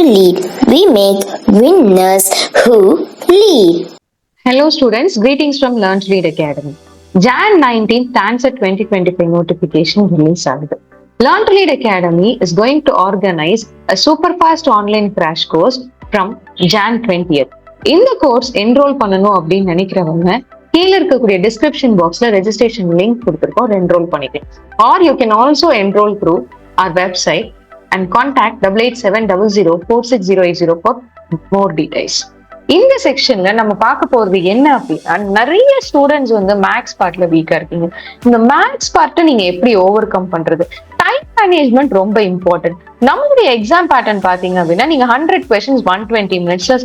lead. We make winners who lead. Hello students, greetings from Learn to Lead Academy. Jan 19th TANCET 2025 notification release ஆகுது. Learn to Lead Academy is going to organize a Superfast online crash course from Jan 20th. இந்த course enroll பண்ணணும் அப்படின்னு நினைக்கிறவங்க கீழே இருக்கக்கூடிய description பாக்ஸ்ல registration link கொடுத்துருக்கோம், enroll பண்ணிக்கலாம். Or you can also enroll through our website and contact 8870046080 for more details. இந்த செக்ஷன்ல நம்ம பார்க்க போறது என்ன அப்படின்னா, நிறைய ஸ்டூடெண்ட்ஸ் வந்து மேக்ஸ் பார்ட்ல வீக்கா இருக்கீங்க. இந்த மேக்ஸ் பார்ட்டை நீங்க எப்படி ஓவர் கம் பண்றது? டைம் மேனேஜ்மெண்ட் ரொம்ப இம்பார்ட்டன்ட். நம்மளுடைய எக்ஸாம் பேட்டர்ன் பாத்தீங்க அப்படின்னா, நீங்க 100 questions 120 minutesல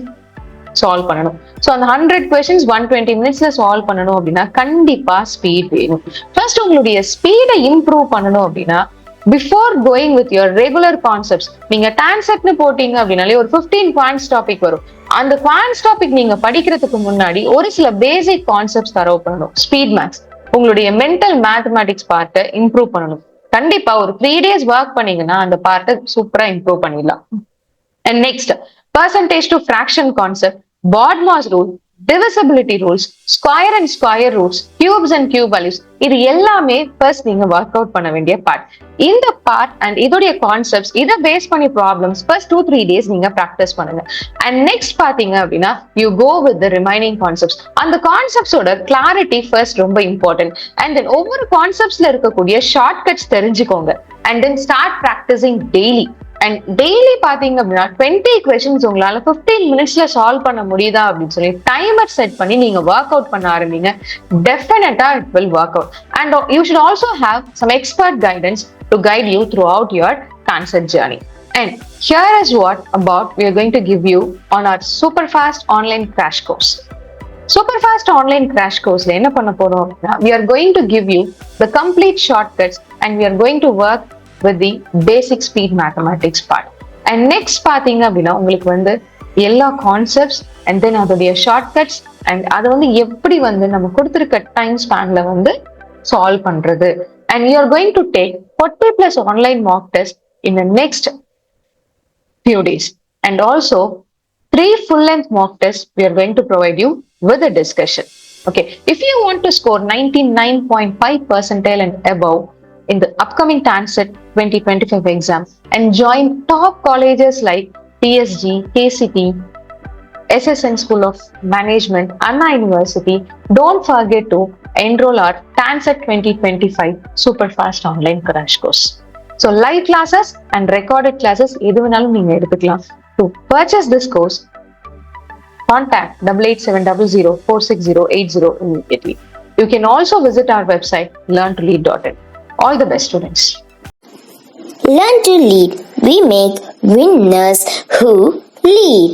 சால்வ் பண்ணணும். ஸோ அந்த 100 questions 120 minutesல சால்வ் பண்ணணும் அப்படின்னா கண்டிப்பா ஸ்பீட் வேணும். ஃபர்ஸ்ட் உங்களுடைய ஸ்பீடை இம்ப்ரூவ் பண்ணணும் அப்படின்னா, before going with your regular concepts, நீங்க டான்செட்னு போட்டீங்க அப்படின்னாலே ஒரு 15 குவான்ட்ஸ் டாபிக் வரும். அந்த குவான்ட்ஸ் டாபிக் நீங்க படிக்கிறதுக்கு முன்னாடி ஒரு சில பேசிக் கான்செப்ட்ஸ் தரவு பண்ணணும். ஸ்பீட் மேக்ஸ், உங்களுடைய மென்டல் மேத்தமேட்டிக்ஸ் பார்ட்டை இம்ப்ரூவ் பண்ணணும். கண்டிப்பா ஒரு 3 days ஒர்க் பண்ணீங்கன்னா அந்த பார்ட்டை சூப்பரா இம்ப்ரூவ் பண்ணிடலாம். And next, percentage to fraction concept, BODMAS rule, divisibility rules, square and square roots, cubes and cube values, இது எல்லாமே ஃபர்ஸ்ட் நீங்க ஒர்க் அவுட் பண்ண வேண்டிய பார்ட். இந்த பார்ட் அண்ட் இதோடைய கான்செப்ட்ஸ், இதை பேஸ் பண்ணி ப்ராப்ளம்ஸ் ஃபர்ஸ்ட் 2-3 days நீங்க ப்ராக்டிஸ் பண்ணுங்க. அண்ட் நெக்ஸ்ட் பாத்தீங்க அப்படின்னா, you go with the remaining concepts. அந்த கான்செப்ட்ஸோட கிளாரிட்டி ஃபர்ஸ்ட் ரொம்ப இம்பார்ட்டன்ட். அண்ட் தென் ஒவ்வொரு கான்செப்ட்ஸ்ல இருக்கக்கூடிய ஷார்ட் கட்ஸ் தெரிஞ்சுக்கோங்க. And then start practicing daily. And daily பாத்தீங்க அப்படின்னா 20 questions உங்களால 15 minutesல சால்வ் பண்ண முடியுதா அப்படின்னு சொல்லி டைமர் செட் பண்ணி நீங்க ஒர்க் அவுட் பண்ண ஆரம்பிங்க. Definitely it will work out. And you should also have some expert guidance to guide you throughout your TANCET journey. And here is what about we are going to give you on our Superfast online crash course. Superfast online crash course என்ன பண்ண போறோம் அப்படின்னா, we are going to give you the complete shortcuts and we are going to work with the basic speed mathematics part. And next பாத்தீங்க அப்படின்னா, உங்களுக்கு வந்து எல்லா concepts and then அதோடைய ஷார்ட்கட்ஸ் அண்ட் அதை வந்து எப்படி வந்து நம்ம கொடுத்துருக்க டைம் ஸ்பேன்ல வந்து சால்வ் பண்றது. And you are going to take 40+ online mock tests in the next few days. And also 3 full-length mock tests we are going to provide you with a discussion. Okay, if you want to score 99.5 percentile and above in the upcoming TANCET 2025 exam and join top colleges like PSG, KCT, SSN School of Management, Anna University, don't forget to enroll our TANCET 2025 Superfast online crash course. So live classes and recorded classes எது வேணாலும் நீங்க எடுத்துக்கலாம். To purchase this course, contact 8870046080 immediately. You can also visit our website learntolead.in. All the best, students. Learn to lead. We make winners who lead.